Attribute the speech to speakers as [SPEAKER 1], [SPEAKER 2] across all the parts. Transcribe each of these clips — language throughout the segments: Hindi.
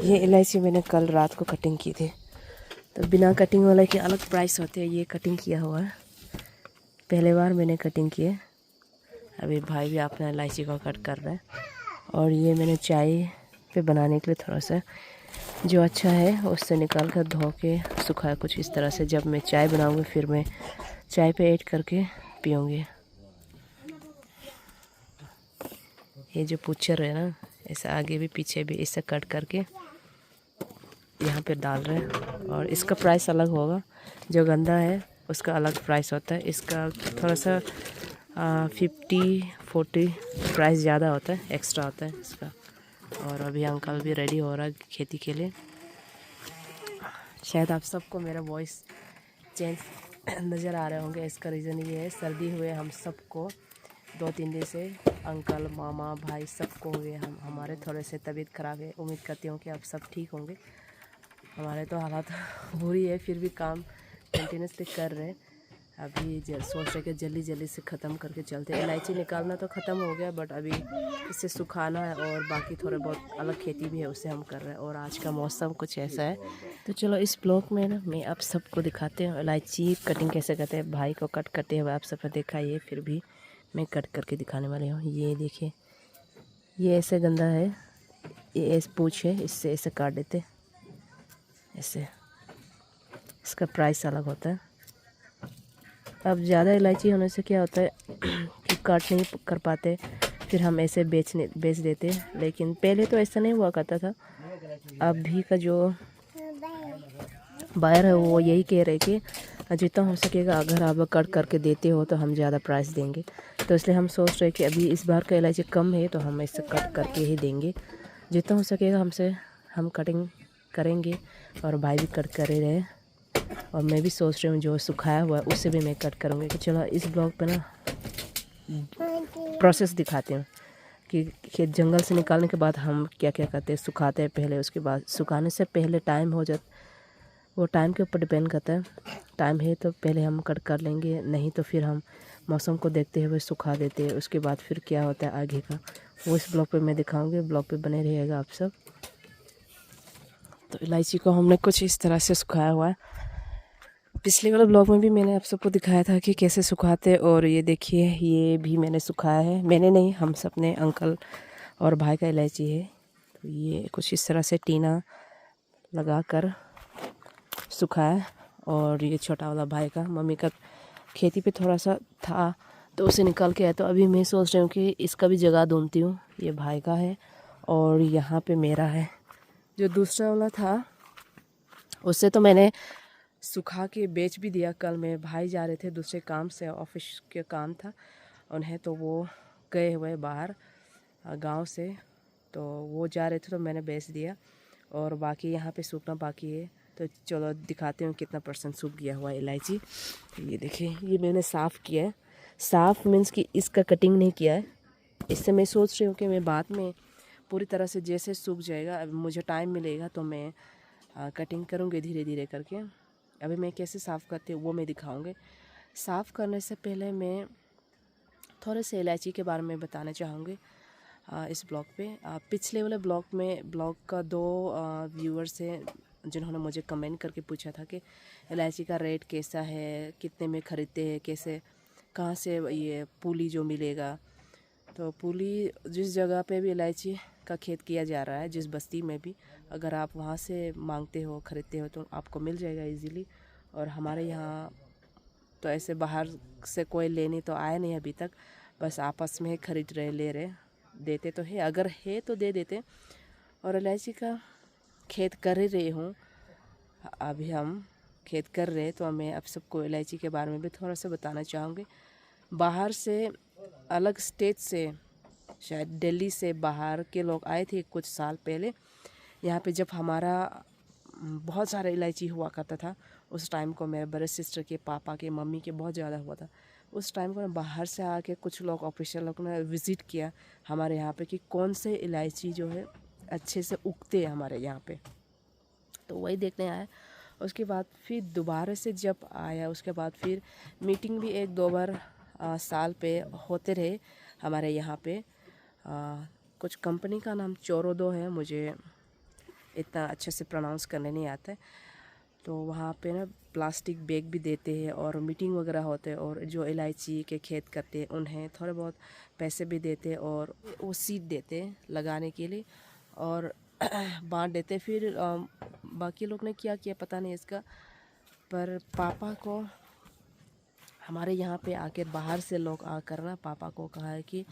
[SPEAKER 1] ये इलायची मैंने कल रात को कटिंग की थी, तो बिना कटिंग वाले के अलग प्राइस होते हैं। ये कटिंग किया हुआ है, पहले बार मैंने कटिंग की है। अभी भाई भी अपना इलायची को कट कर रहा है। और ये मैंने चाय पे बनाने के लिए थोड़ा सा जो अच्छा है उससे निकाल कर धो के सुखाया कुछ इस तरह से। जब मैं चाय बनाऊँगी फिर मैं चाय पे ऐड करके पीऊँगी। ये जो पुच्छर है ना, ऐसा आगे भी पीछे भी इसे कट करके यहाँ पे डाल रहे हैं। और इसका प्राइस अलग होगा, जो गंदा है उसका अलग प्राइस होता है। इसका थोड़ा सा 50-40 प्राइस ज़्यादा होता है, एक्स्ट्रा होता है इसका। और अभी अंकल भी रेडी हो रहा है खेती के लिए। शायद आप सबको मेरा वॉइस चेंज नज़र आ रहे होंगे। इसका रीज़न ये है, सर्दी हुए हम सबको 2-3 दिन से, अंकल मामा भाई सबको हुए। हमारे थोड़े से तबीयत ख़राब है। उम्मीद करती हूँ कि आप सब ठीक होंगे। हमारे तो हालात बुरी है, फिर भी काम कंटिन्यूसली कर रहे हैं। अभी सोच रहे कि जल्दी जल्दी से ख़त्म करके चलते हैं। इलायची निकालना तो ख़त्म हो गया, बट अभी इसे सुखाना है और बाकी थोड़े बहुत अलग खेती भी है उससे हम कर रहे हैं। और आज का मौसम कुछ ऐसा है। तो चलो इस ब्लॉग में ना मैं आप सबको दिखाते हूँ इलायची कटिंग कैसे करते हैं। भाई को कट करते हुए आप सबने देखा, ये फिर भी मैं कट करके दिखाने वाली हूँ। ये देखिए, ये ऐसे गंदा है, ये ऐसे पूछ है, इससे ऐसे काट देते ऐसे। इसका प्राइस अलग होता है। अब ज़्यादा इलायची होने से क्या होता है कि काट नहीं कर पाते, फिर हम ऐसे बेच देते। लेकिन पहले तो ऐसा नहीं हुआ करता था। अभी का जो बायर है वो यही कह रहे कि जितना हो सकेगा अगर आप कट करके देते हो तो हम ज़्यादा प्राइस देंगे। तो इसलिए हम सोच रहे कि अभी इस बार का इलायची कम है तो हम इसे कट करके ही देंगे। जितना हो सकेगा हमसे हम कटिंग करेंगे। और भाई भी कट कर ही रहे। और मैं भी सोच रही हूँ जो सुखाया हुआ है उससे भी मैं कट करूँगी। कि चलो इस ब्लॉग पे ना प्रोसेस दिखाते हैं कि खेत जंगल से निकालने के बाद हम क्या क्या करते हैं। सुखाते हैं पहले, उसके बाद सुखाने से पहले टाइम हो जाता, वो टाइम के ऊपर डिपेंड करता है। टाइम है तो पहले हम कट कर लेंगे, नहीं तो फिर हम मौसम को देखते हुए सुखा देते हैं। उसके बाद फिर क्या होता है आगे का, वो इस ब्लॉग पे मैं दिखाऊंगी। ब्लॉग पे बने रहिएगा आप सब। तो इलायची को हमने कुछ इस तरह से सुखाया हुआ है। पिछले वाले ब्लॉग में भी मैंने आप सबको दिखाया था कि कैसे सुखाते। और ये देखिए, ये भी मैंने सुखाया है। मैंने नहीं, हम सब ने, अंकल और भाई का इलायची है। तो ये कुछ इस तरह से टीना लगा कर सुखाया। और ये छोटा वाला भाई का, मम्मी का खेती पे थोड़ा सा था तो उसे निकाल के आया। तो अभी मैं सोच रही हूँ कि इसका भी जगह ढूंढती हूँ। ये भाई का है और यहाँ पे मेरा है। जो दूसरा वाला था उससे तो मैंने सुखा के बेच भी दिया। कल में भाई जा रहे थे दूसरे काम से, ऑफिस के काम था उन्हें, तो वो गए हुए बाहर गांव से, तो वो जा रहे थे तो मैंने बेच दिया। और बाकी यहाँ पे सूखना बाकी है। तो चलो दिखाते हूँ कितना % सूख गया हुआ है इलायची। ये देखिए, ये मैंने साफ़ किया है। साफ़ मीन्स कि इसका कटिंग नहीं किया है। इससे मैं सोच रही हूँ कि मैं बाद में पूरी तरह से जैसे सूख जाएगा, अब मुझे टाइम मिलेगा तो मैं कटिंग करूँगी धीरे धीरे करके। अभी मैं कैसे साफ़ करती हूँ वो मैं दिखाऊँगी। साफ़ करने से पहले मैं थोड़े से इलायची के बारे में बताना चाहूँगी इस ब्लॉग पे। पिछले वाले ब्लॉग का 2 व्यूअर्स हैं जिन्होंने मुझे कमेंट करके पूछा था कि इलायची का रेट कैसा है, कितने में ख़रीदते हैं, कैसे, कहाँ से ये पूली जो मिलेगा। तो पूली जिस जगह पे भी इलायची का खेत किया जा रहा है, जिस बस्ती में भी, अगर आप वहाँ से मांगते हो, ख़रीदते हो तो आपको मिल जाएगा इजीली। और हमारे यहाँ तो ऐसे बाहर से कोई लेने तो आया नहीं अभी तक, बस आपस में ख़रीद रहे, ले रहे, देते तो है, अगर है तो दे देते। और इलायची का खेत कर ही रही हूँ, अभी हम खेत कर रहे, तो मैं आप सबको इलायची के बारे में भी थोड़ा सा बताना चाहूँगी। बाहर से, अलग स्टेट से, शायद दिल्ली से बाहर के लोग आए थे कुछ साल पहले यहाँ पे, जब हमारा बहुत सारा इलायची हुआ करता था। उस टाइम को मेरे बड़े सिस्टर के, पापा के, मम्मी के बहुत ज़्यादा हुआ था। उस टाइम को बाहर से आके कुछ लोग, ऑफिशियल लोग ने विज़िट किया हमारे यहाँ पे कि कौन से इलायची जो है अच्छे से उगते हैं हमारे यहाँ पे, तो वही देखने आया। उसके बाद फिर दोबारा से जब आया, उसके बाद फिर मीटिंग भी 1-2 बार साल पे होते रहे हमारे यहाँ पे। कुछ कंपनी का नाम चोरोदो है, मुझे इतना अच्छे से प्रोनाउंस करने नहीं आता है। तो वहाँ पे ना प्लास्टिक बैग भी देते हैं और मीटिंग वगैरह होते हैं, और जो इलायची के खेत करते हैं उन्हें थोड़े बहुत पैसे भी देते हैं और वो सीड देते हैं लगाने के लिए और बांट देते। फिर बाकी लोग ने क्या किया पता नहीं इसका, पर पापा को हमारे यहाँ पे आकर बाहर से लोग आकर ना पापा को कहा है कि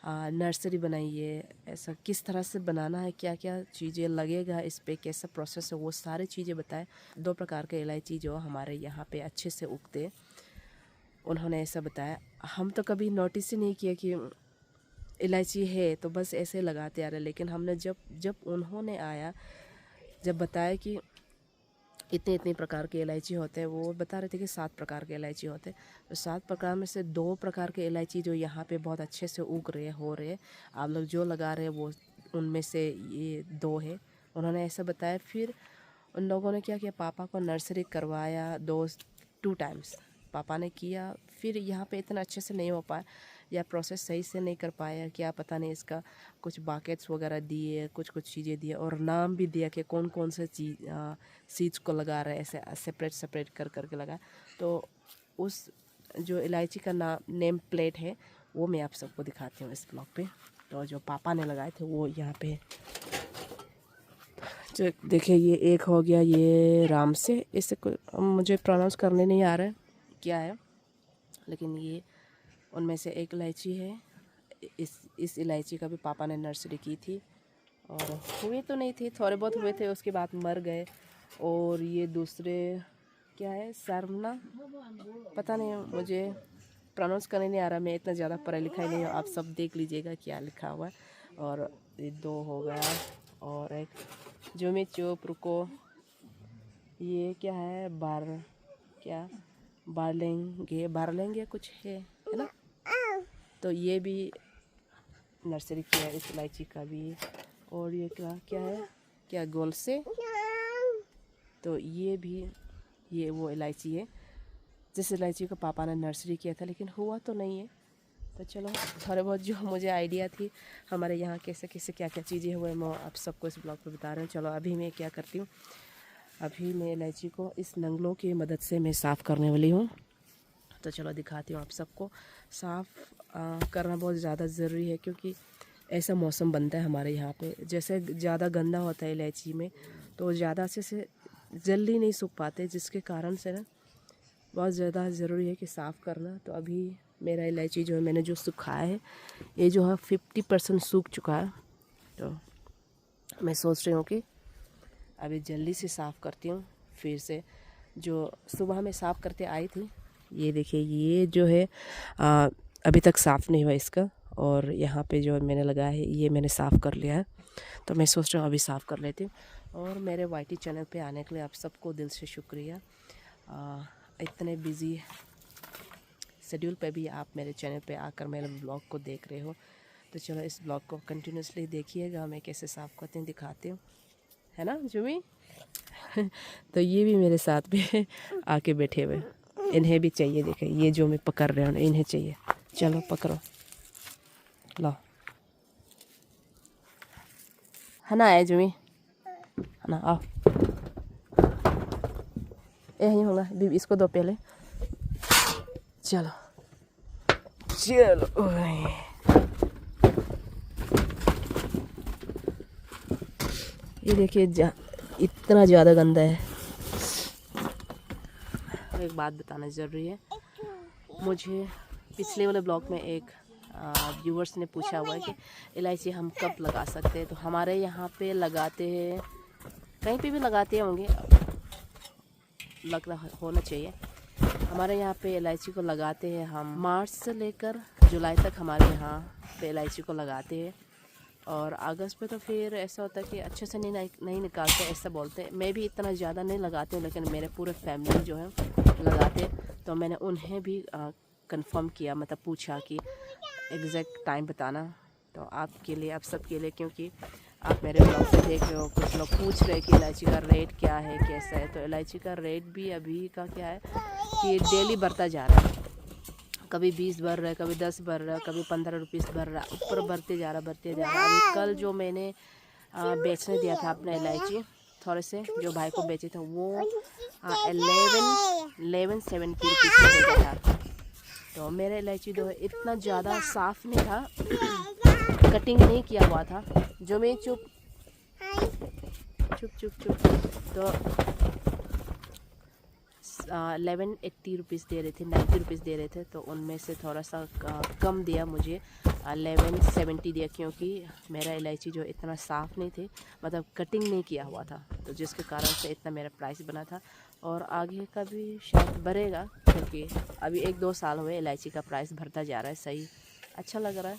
[SPEAKER 1] नर्सरी बनाइए, ऐसा किस तरह से बनाना है, क्या क्या चीज़ें लगेगा इस पे, कैसा प्रोसेस है, वो सारी चीज़ें बताए। 2 प्रकार के इलायची जो हमारे यहाँ पे अच्छे से उगते, उन्होंने ऐसा बताया। हम तो कभी नोटिस ही नहीं किया कि इलायची है, तो बस ऐसे लगाते आ रहे। लेकिन हमने जब उन्होंने आया, जब बताया कि इतने इतने प्रकार के इलायची होते हैं, वो बता रहे थे कि 7 प्रकार के इलायची होते हैं। तो 7 प्रकार में से 2 प्रकार के इलायची जो यहाँ पे बहुत अच्छे से उग रहे हो रहे, आप लोग जो लगा रहे हैं वो उनमें से ये 2 है, उन्होंने ऐसा बताया। फिर उन लोगों ने क्या किया, पापा को नर्सरी करवाया 2 टाइम्स पापा ने किया। फिर यहाँ पे इतना अच्छे से नहीं हो पाया या प्रोसेस सही से नहीं कर पाया, क्या पता नहीं, इसका कुछ बाकेट्स वगैरह दिए, कुछ चीज़ें दिए और नाम भी दिया कि कौन कौन से सीड्स को लगा रहे हैं, ऐसे सेपरेट सेपरेट कर करके लगा। तो उस जो इलायची का नेम प्लेट है वो मैं आप सबको दिखाती हूँ इस ब्लॉग पे। तो जो पापा ने लगाए थे वो यहाँ पे जो देखिए, ये एक हो गया, ये राम से, इसे मुझे प्रोनाउंस करने नहीं आ रहा है क्या है, लेकिन ये उनमें से एक इलायची है। इस इलायची का भी पापा ने नर्सरी की थी और हुए तो नहीं थे, थोड़े बहुत हुए थे, उसके बाद मर गए। और ये दूसरे क्या है, सरमना, पता नहीं, मुझे प्रोनाउंस करने नहीं आ रहा, मैं इतना ज़्यादा पढ़ा लिखा ही नहीं हूँ, आप सब देख लीजिएगा क्या लिखा हुआ है। और ये 2 हो गया और एक जुमी चुप रुको, ये क्या है, बारलेंगे कुछ है ना। तो ये भी नर्सरी किया है इस इलायची का भी। और ये क्या है, क्या गोल से, तो ये भी, ये वो इलायची है जिस इलायची को पापा ने नर्सरी किया था, लेकिन हुआ तो नहीं है। तो चलो, थोड़े बहुत जो मुझे आइडिया थी हमारे यहाँ कैसे कैसे क्या क्या चीज़ें हुए, मैं आप सबको इस ब्लॉग पे बता रहे हैं। चलो, अभी मैं क्या करती हूँ, अभी मैं इलायची को इस नंगलों की मदद से मैं साफ़ करने वाली हूँ। तो चलो दिखाती हूँ आप सबको। साफ़ करना बहुत ज़्यादा ज़रूरी है, क्योंकि ऐसा मौसम बनता है हमारे यहाँ पे, जैसे ज़्यादा गंदा होता है इलायची में, तो ज़्यादा से जल्दी नहीं सूख पाते, जिसके कारण से ना बहुत ज़्यादा ज़रूरी है कि साफ़ करना। तो अभी मेरा इलायची जो है, मैंने जो सुखाया है, ये जो है 50% सूख चुका है। तो मैं सोच रही हूँ कि अभी जल्दी से साफ़ करती हूँ फिर से। जो सुबह में साफ़ करते आई थी, ये देखिए, ये जो है अभी तक साफ़ नहीं हुआ इसका, और यहाँ पे जो मैंने लगाया है ये मैंने साफ़ कर लिया है। तो मैं सोच रहा हूँ अभी साफ़ कर लेती हूँ। और मेरे वाईटी चैनल पे आने के लिए आप सबको दिल से शुक्रिया। इतने बिज़ी शेड्यूल पे भी आप मेरे चैनल पे आकर मेरे ब्लॉग को देख रहे हो। तो चलो, इस ब्लॉग को कंटिन्यूसली देखिएगा, मैं कैसे साफ़ करती हूँ दिखाती हूँ, है ना जुमी। तो ये भी मेरे साथ में आके बैठे हुए, इन्हें भी चाहिए, देखें ये जो मैं पकड़ रहा हूँ इन्हें चाहिए। चलो पकड़ो, लो, है ना, आए जुमी, है ना, आओ, यही होगा, इसको दो पहले। चलो चलो, ये देखिए इतना ज़्यादा गंदा है। एक बात बताना ज़रूरी है, मुझे पिछले वाले ब्लॉग में एक व्यूवर्स ने पूछा हुआ है कि इलायची हम कब लगा सकते हैं। तो हमारे यहाँ पे लगाते हैं, कहीं पे भी लगाते होंगे, लग रहा होना चाहिए। हमारे यहाँ पे इलायची को लगाते हैं हम मार्च से लेकर जुलाई तक हमारे यहाँ पे इलायची को लगाते हैं। और अगस्त में तो फिर ऐसा होता है कि अच्छे से नहीं निकालते, ऐसा बोलते हैं। मैं भी इतना ज़्यादा नहीं लगाती हूँ, लेकिन मेरे पूरे फैमिली जो है लगाते। तो मैंने उन्हें भी कंफर्म किया, मतलब पूछा कि एग्जैक्ट टाइम बताना। तो आपके लिए, आप सबके लिए, क्योंकि आप मेरे ब्लॉग से देख रहे हो, कुछ लोग पूछ रहे हैं कि इलायची का रेट क्या है, कैसा है। तो इलायची का रेट भी अभी का क्या है कि डेली बढ़ता जा रहा है, कभी 20 बढ़ रहा है, कभी 10 बढ़ रहा है, कभी 15 रुपीस बढ़ रहा है, ऊपर बढ़ते जा रहा है। अभी कल जो मैंने बेचने दिया था अपने इलायची थोड़े से, जो भाई को बेचे थे वो 1170 रुपीज़ का हो गया था। तो मेरे इलायची जो है इतना ज़्यादा साफ़ नहीं था, कटिंग नहीं किया हुआ था, जो मैं चुप चुप चुप चुप तो 1180 रुपीज़ दे रहे थे, 90 रुपीज़ दे रहे थे। तो उनमें से थोड़ा सा कम दिया मुझे, 1170 दिया, क्योंकि मेरा इलायची जो इतना साफ़ नहीं थे, मतलब कटिंग नहीं किया हुआ था, तो जिसके कारण से इतना मेरा प्राइस बना था। और आगे का भी शायद बढ़ेगा, क्योंकि अभी 1-2 साल हुए इलायची का प्राइस बढ़ता जा रहा है, सही अच्छा लग रहा है।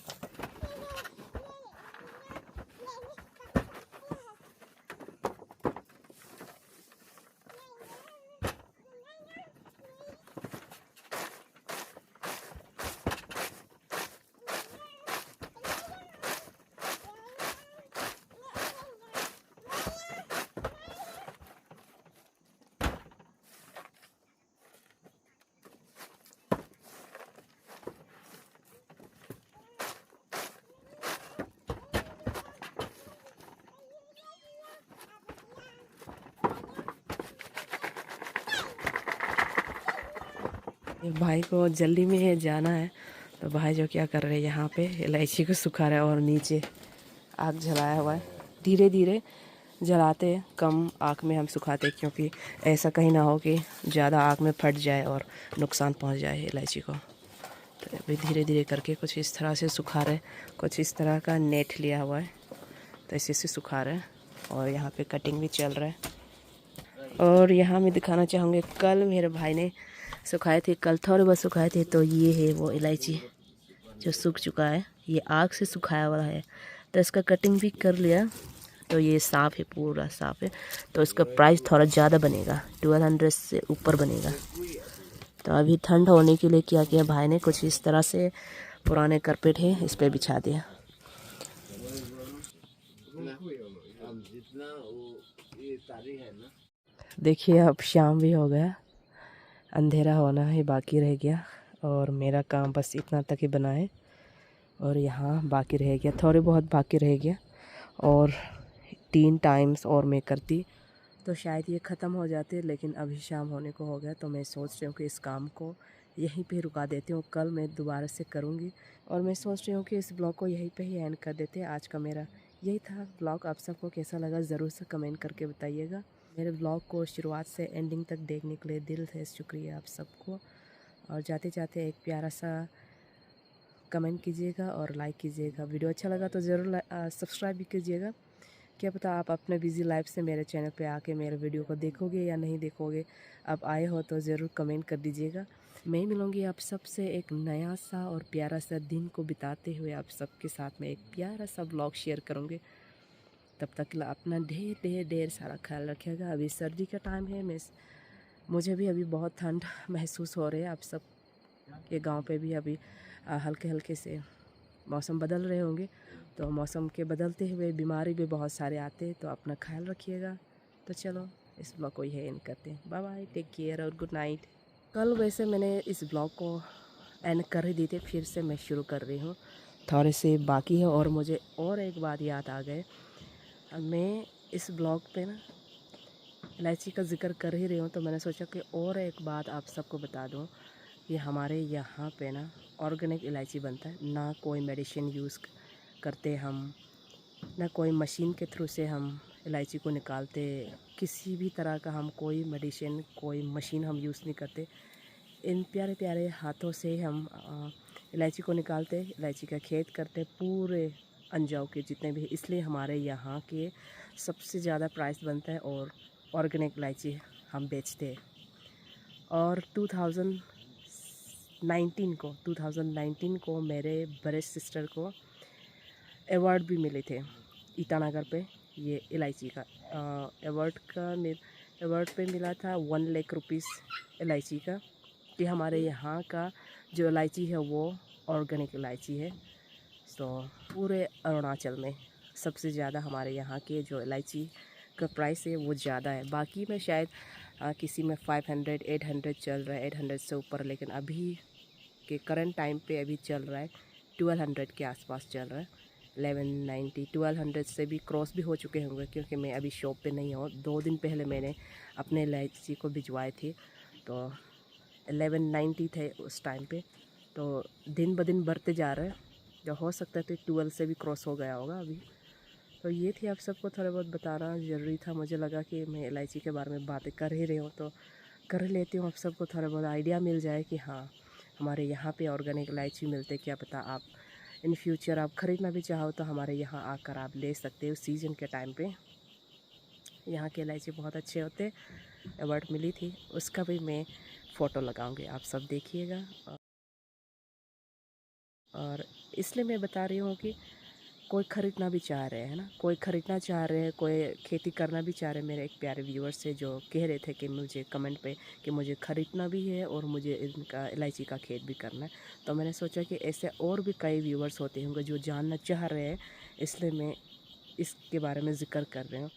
[SPEAKER 1] भाई को जल्दी में जाना है, तो भाई जो क्या कर रहे हैं यहाँ पे इलायची को सुखा रहे हैं और नीचे आग जलाया हुआ है। धीरे धीरे जलाते हैं, कम आग में हम सुखाते हैं, क्योंकि ऐसा कहीं ना हो कि ज़्यादा आग में फट जाए और नुकसान पहुँच जाए इलायची को। तो अभी धीरे धीरे करके कुछ इस तरह से सुखा रहे हैं। कुछ इस तरह का नेट लिया हुआ है, तो इसी से सुखा रहे हैं। और यहाँ पे कटिंग भी चल रहा है। और यहाँ मैं दिखाना चाहूँगी, कल मेरे भाई ने सुखाए थे, कल थोड़े बहुत सुखाए थे। तो ये है वो इलायची जो सूख चुका है, ये आग से सुखाया हुआ है। तो इसका कटिंग भी कर लिया, तो ये साफ़ है, पूरा साफ़ है। तो इसका प्राइस थोड़ा ज़्यादा बनेगा, 1200 से ऊपर बनेगा। तो अभी ठंड होने के लिए क्या किया भाई ने, कुछ इस तरह से पुराने कारपेट है, इस पर बिछा दिया। देखिए अब शाम भी हो गया, अंधेरा होना ही बाकी रह गया, और मेरा काम बस इतना तक ही बना है। और यहाँ बाकी रह गया, थोड़े बहुत बाकी रह गया, और 3 टाइम्स और मैं करती तो शायद ये ख़त्म हो जाते। लेकिन अभी शाम होने को हो गया, तो मैं सोच रही हूँ कि इस काम को यहीं पे रुका देती हूँ, कल मैं दोबारा से करूँगी। और मैं सोच रही हूँ कि इस ब्लॉग को यहीं पे ही एंड कर देते हैं। आज का मेरा यही था ब्लॉग, आप सबको कैसा लगा ज़रूर से कमेंट करके बताइएगा। मेरे ब्लॉग को शुरुआत से एंडिंग तक देखने के लिए दिल से शुक्रिया आप सबको। और जाते जाते एक प्यारा सा कमेंट कीजिएगा और लाइक कीजिएगा। वीडियो अच्छा लगा तो ज़रूर सब्सक्राइब भी कीजिएगा। क्या पता आप अपने बिज़ी लाइफ से मेरे चैनल पे आके मेरे वीडियो को देखोगे या नहीं देखोगे। आप आए हो तो ज़रूर कमेंट कर दीजिएगा। मैं मिलूँगी आप सबसे एक नया सा और प्यारा सा दिन को बिताते हुए, आप सबके साथ में एक प्यारा सा ब्लॉग शेयर करूँगी। तब तक के लिए अपना ढेर ढेर ढेर सारा ख्याल रखिएगा। अभी सर्दी का टाइम है, मुझे भी अभी बहुत ठंड महसूस हो रही है। आप सब के गांव पे भी अभी हल्के हल्के से मौसम बदल रहे होंगे, तो मौसम के बदलते हुए बीमारी भी बहुत सारे आते हैं, तो अपना ख्याल रखिएगा। तो चलो इस ब्लॉग को यही एंड करते हैं। बाय बाय, टेक केयर और गुड नाइट। कल वैसे मैंने इस ब्लॉग को एंड कर ही दी थी, फिर से मैं शुरू कर रही हूँ, थोड़े से बाकी है। और मुझे और एक बात याद आ गए, मैं इस ब्लॉग पे ना इलायची का जिक्र कर ही रही हूँ, तो मैंने सोचा कि और एक बात आप सबको बता दूँ। ये हमारे यहाँ पे ना ऑर्गेनिक इलायची बनता है, ना कोई मेडिसिन यूज़ करते हम, ना कोई मशीन के थ्रू से हम इलायची को निकालते। किसी भी तरह का हम कोई मेडिसिन, कोई मशीन हम यूज़ नहीं करते। इन प्यारे प्यारे हाथों से हम इलायची को निकालते, इलायची का खेत करते, पूरे अंजाव के जितने भी। इसलिए हमारे यहाँ के सबसे ज़्यादा प्राइस बनता है, और ऑर्गेनिक इलायची हम बेचते हैं। और 2019 को मेरे बड़े सिस्टर को अवार्ड भी मिले थे ईटानगर पे, ये इलायची का अवार्ड पे मिला था 1 लाख रुपीज़ इलायची का, कि हमारे यहाँ का जो इलायची है वो ऑर्गेनिक इलायची है। तो पूरे अरुणाचल में सबसे ज़्यादा हमारे यहाँ के जो इलायची का प्राइस है वो ज़्यादा है। बाकी में शायद किसी में 500 800 चल रहा है, 800 से ऊपर, लेकिन अभी के करंट टाइम पे अभी चल रहा है 1200 के आसपास चल रहा है। 1190 1200 से भी क्रॉस भी हो चुके होंगे, क्योंकि मैं अभी शॉप पे नहीं हूँ। 2 दिन पहले मैंने अपने इलायची को भिजवाए थे, तो 1190 थे उस टाइम पे। तो दिन ब दिन बढ़ते जा रहे हैं, जो हो सकता है तो 12 से भी क्रॉस हो गया होगा अभी। तो ये थी आप सबको थोड़ा बहुत बताना ज़रूरी था। मुझे लगा कि मैं इलायची के बारे में बातें कर ही रही हूँ तो कर लेती हूँ, आप सबको थोड़ा बहुत आइडिया मिल जाए कि हाँ हमारे यहाँ पे ऑर्गेनिक इलायची मिलते। क्या पता आप इन फ्यूचर आप ख़रीदना भी चाहो तो हमारे यहाँ आकर आप ले सकते हो सीज़न के टाइम पे। यहाँ के इलायची बहुत अच्छे होते। अवार्ड मिली थी, उसका भी मैं फ़ोटो लगाऊंगी, आप सब देखिएगा। और इसलिए मैं बता रही हूँ कि कोई ख़रीदना भी चाह रहे हैं ना, कोई ख़रीदना चाह रहे हैं, कोई खेती करना भी चाह रहे हैं। मेरे एक प्यारे व्यूअर्स से जो कह रहे थे कि मुझे कमेंट पे कि मुझे ख़रीदना भी है और मुझे इनका इलायची का खेत भी करना है। तो मैंने सोचा कि ऐसे और भी कई व्यूअर्स होते होंगे जो जानना चाह रहे हैं, इसलिए मैं इसके बारे में ज़िक्र कर रही हूँ।